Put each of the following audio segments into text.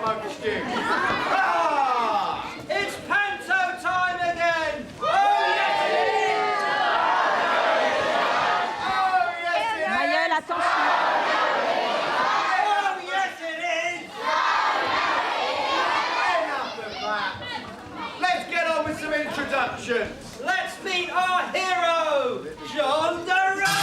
amongst you. Ah! It's panto time again! Oh, yes, it is! Oh, yes, it is! Mayel, attention! Oh, yes, it is! Enough of that. Let's get on with some introductions. Let's meet our hero, Johnderella!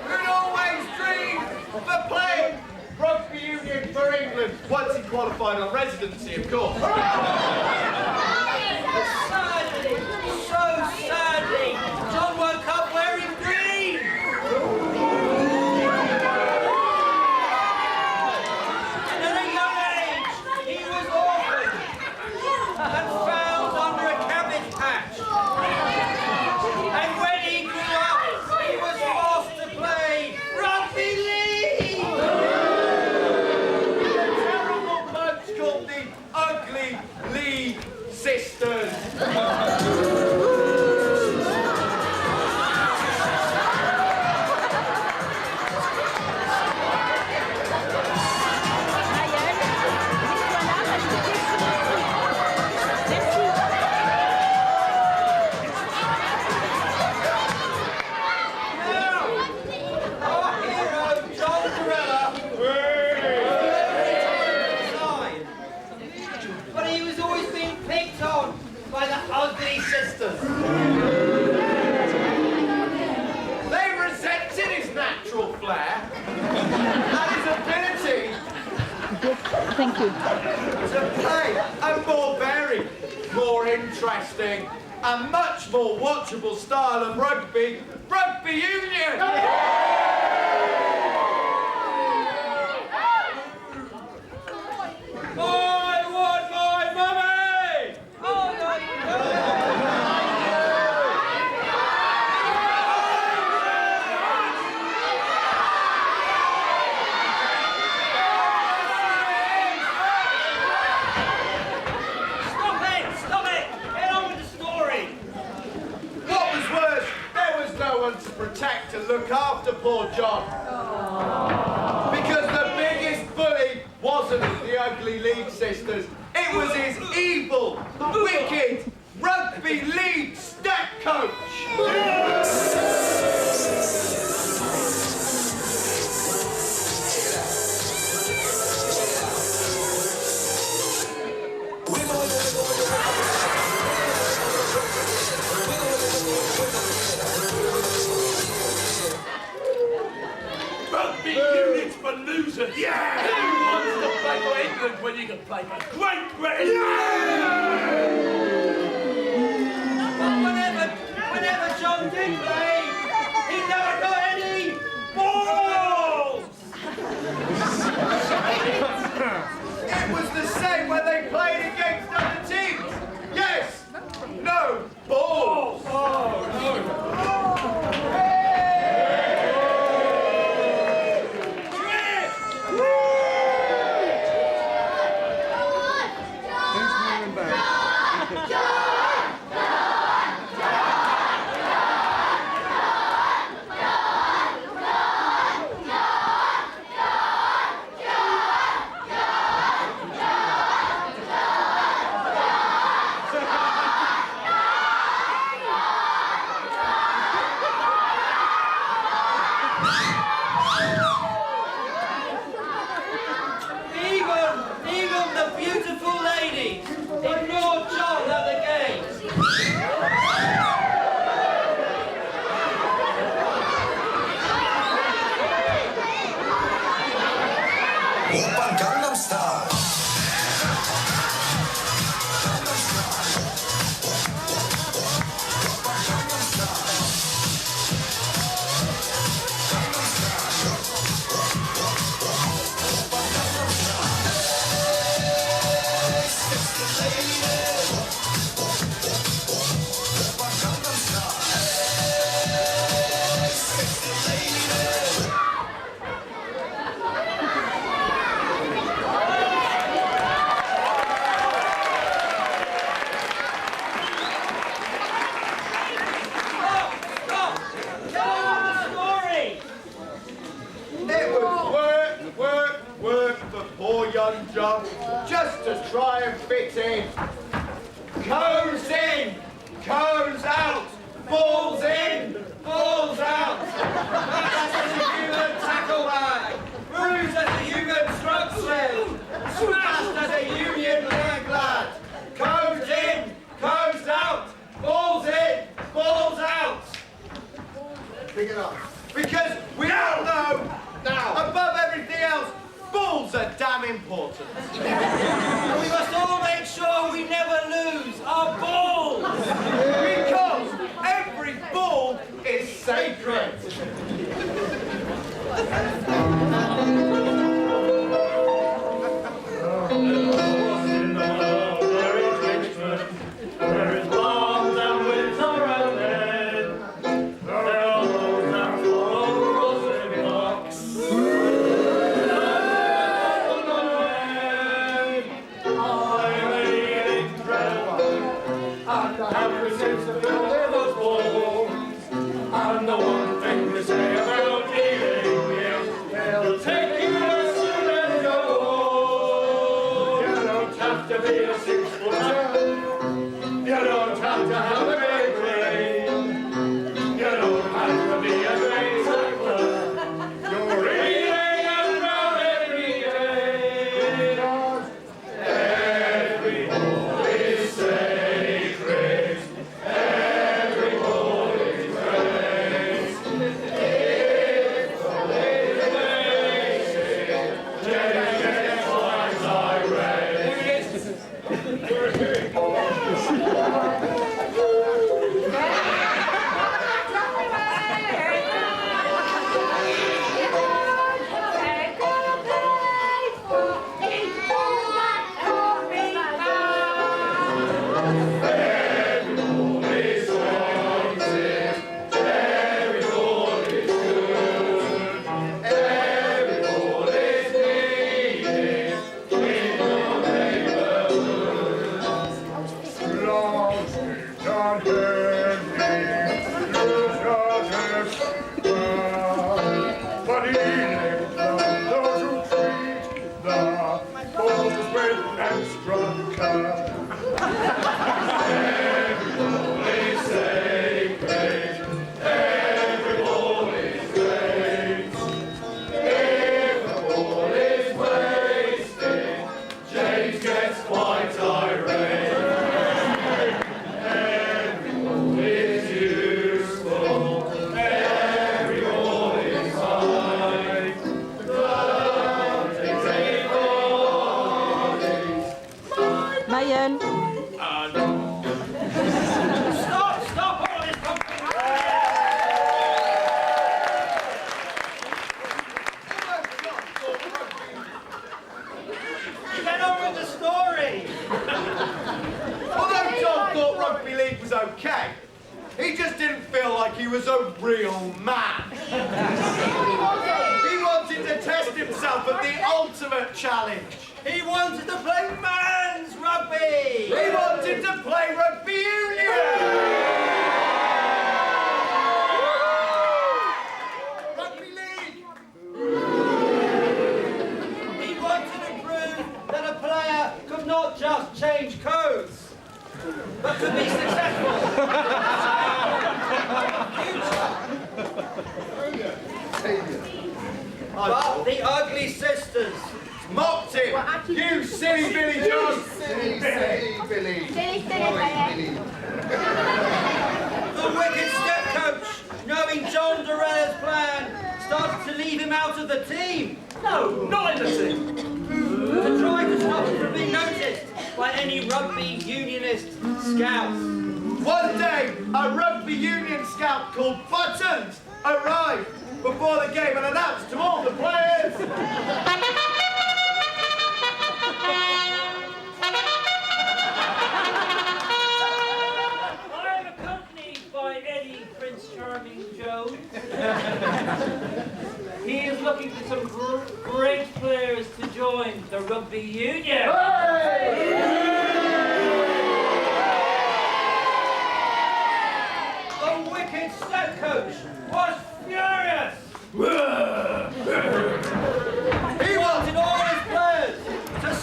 Who'd always dreamed of playing rugby union for England once he qualified on residency, of course. Sadly, so sadly, John woke up wearing green! And at a young age, he was orphaned and found under a cabbage patch. And when he grew up, he was forced to play rugby league! A terrible bunch called the Ugly League Sisters. Our hero, Johnderella, but he was always being picked on by the ugly sisters. They resented his natural flair and his ability Thank you. to play a more varied, more interesting, and much more watchable style of rugby union. I want my mummy! Oh, no, Stop it! Get on with the story! What was worse, there was no one to protect and look after poor John. Because the biggest bully wasn't the Ugly League Sisters. It was his evil, wicked, rugby league step coach. Rugby units for losers! Yeah! Who wants to play for England when you can play for Great Britain? But whenever John did play, he never got any balls! It was the same when they played against other teams. Yes, no balls. Oh, no. Who's John, just to try and fit in. Cones in, cones out, balls in, balls out. That's as a human tackle bag, bruised as a human drug slave, smashed as a union leg lad. Cones in, cones out, balls in, balls out. Pick it up. Because we all know, now, above everything else, balls are damn important. And we must all make sure we never lose our balls. Because every ball is sacred. There is bombs and winter and men. There are those that follow rosy box. I'm Ealing and ever since the building was born, and the one thing we say about Ealing is they'll take you as soon as you're born. You don't have to be a 6-footer. You don't have to have a great brain. You don't have to be a great tackler. You're Ealing and proud every day. Every ball is sacred. Every ball is grace. If the lady is Jenny gets like But Ealing those who treat the balls with extra care. Every ball is sacred. Every ball is great. If the ball is wasted, James gets quite irate. Every ball is useful. Every ball is fine. Don't take bodies. Mayen. Stop all this pumping. Get on with the story. Although John thought rugby league was okay, he just didn't feel like he was a real man. He wanted to test himself at the ultimate challenge. He wanted to play man's rugby. He wanted to play rugby union. Rugby league. He wanted to prove that a player could not just change codes, but could be successful. But the ugly sisters Mocked him. You silly Billy John. Silly Billy. The wicked step coach, knowing Johnderella's plan, started to leave him out of the team. No, not in the team. To try to stop him from being noticed by any rugby unionist scouts. One day, a rugby union scout called Buttons arrived before the game and announced to all the players. I am accompanied by Eddie Prince Charming Joe. He is looking for some great players to join the rugby union. The wicked step coach was furious. He wanted all his players to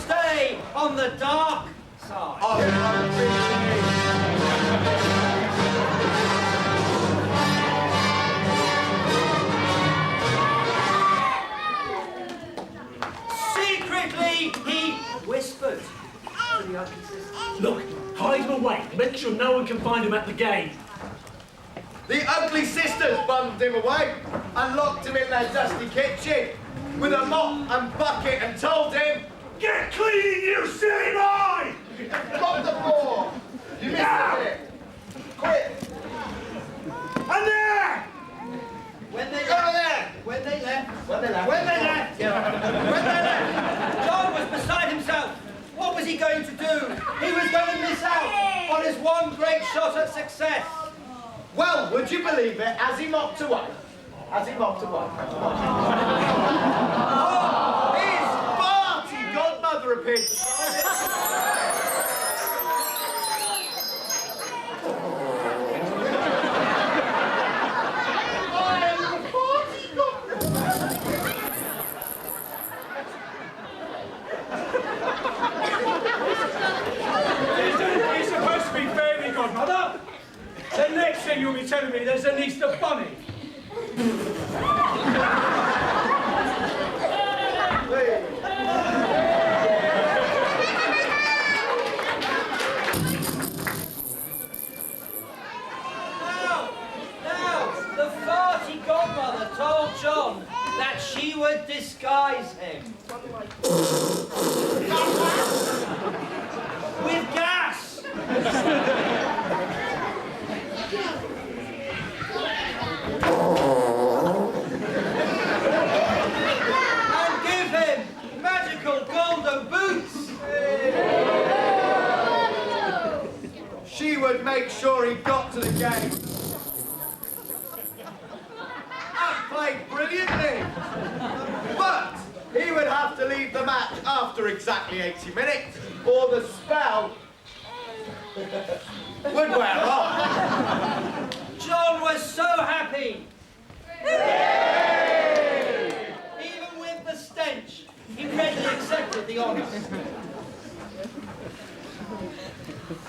the dark side. Oh, Secretly, he whispered to the ugly sister. Look, hide him away. Make sure no one can find him at the game. The ugly sisters bundled him away and locked him in their dusty kitchen with a mop and bucket and told him, Get clean, you silly boy! Stop the floor! You missed it! Quick! And there! When they Go left, there! when they left, When they left. when they left, when they left, John was beside himself. What was he going to do? He was going to miss out on his one great shot at success. well, would you believe it, as he mopped away, his party godmother appeared beside him. He's supposed to be fairy godmother. The next thing you'll be telling me there's an Easter bunny. Now, the farty godmother told John that she would disguise him with gas. And give him magical golden boots. She would make sure he got to the game. And played brilliantly. But he would have to leave the match after exactly 80 minutes, or the spell would wear off. John was so happy. Even with the stench, he readily accepted the honour.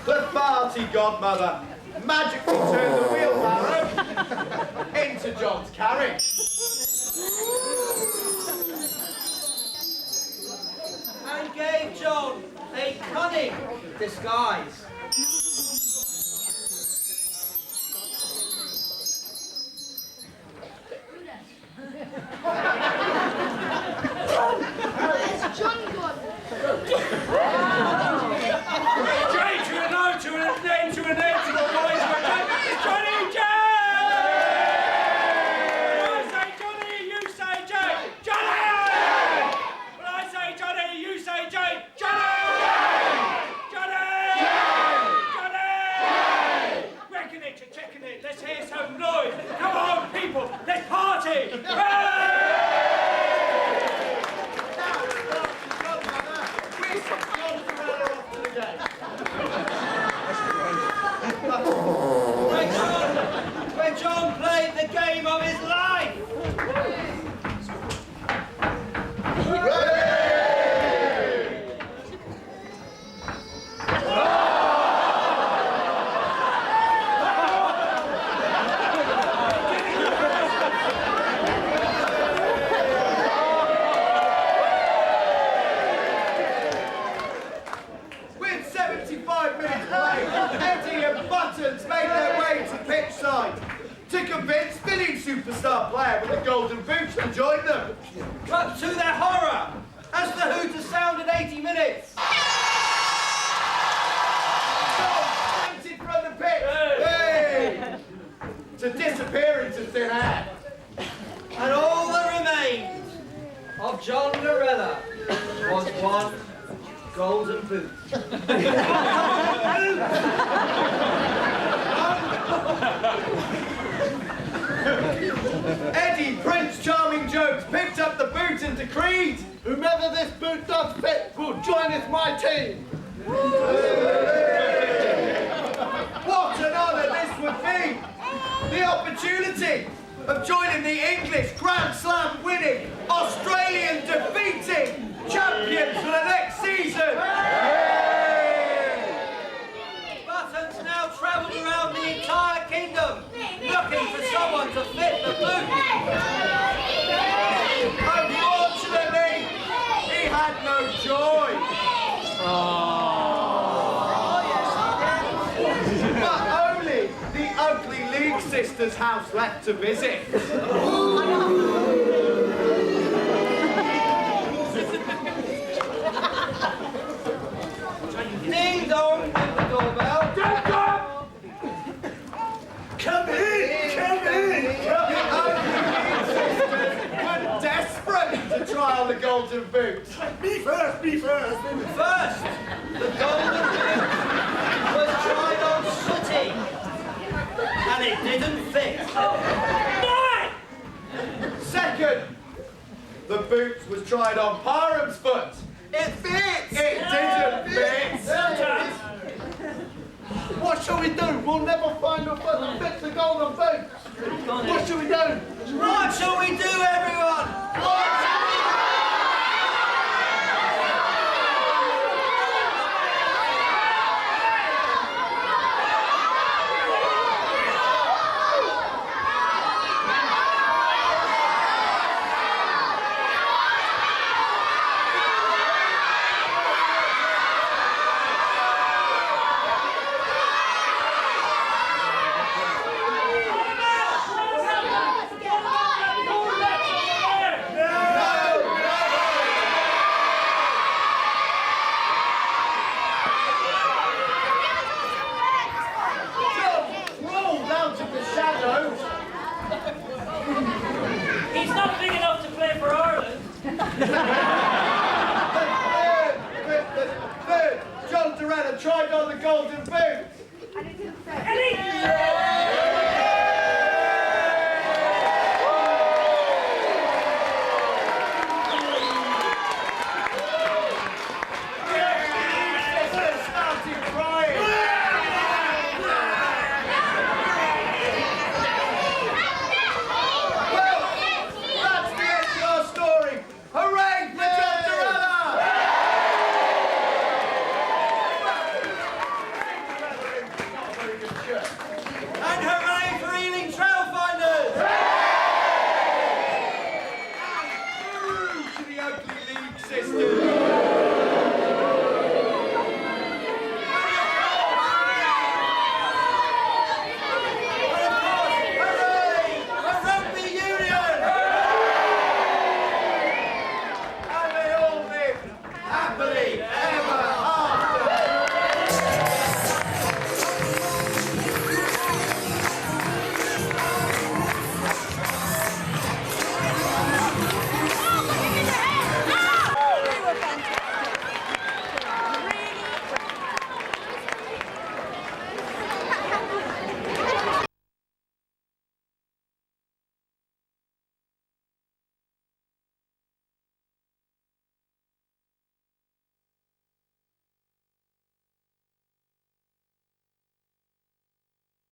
The party godmother magically turned the wheelbarrow into John's carriage. And gave John a cunning disguise. Where's John gone? J to an O to an N to an N to a Y to a J. It's Johnny J! When I say Johnny, you say J. Johnny! When I say Johnny, you say J. Johnny! Johnny! Johnny! Reckon it, you're checking it. Let's hear some noise. Come on, people. Let's party. Hooray! Johnderella off to the game. When John played the game of his life. With 75 minutes played, Eddie and Buttons made their way to pitch side to convince Billy superstar player with the golden boots to join them. But to their horror, as the hooter sounded 80 minutes. John sprinted from the pitch, hey, to disappear into thin air. And all that remained of Johnderella was one golden boot. Eddie, Prince Charming Jokes, picked up the boot and decreed, Whomever this boot does fit will joineth my team. what an honour this would be! The opportunity of joining the English Grand Slam winning, Australian defeating champions for the next season! road, looking for someone to fit the boot. Unfortunately, he had no joy. But only the ugly League Sisters' house left to visit. Ding dong at the doorbell. Come in! Come in! The ugly League Sisters were desperate to try on the golden boot. Me first, me first! First, the golden boot was tried on Sooty, and it didn't fit. Second, the boot was tried on Parham's foot. It fits! It didn't fit! What shall we do? We'll never find a foot that fits the golden boot. What shall we do? What shall we do, everyone? What shall we do? He's not big enough to play for Ireland. Third, Johnderella tried on the golden boot. And it didn't fit. And he...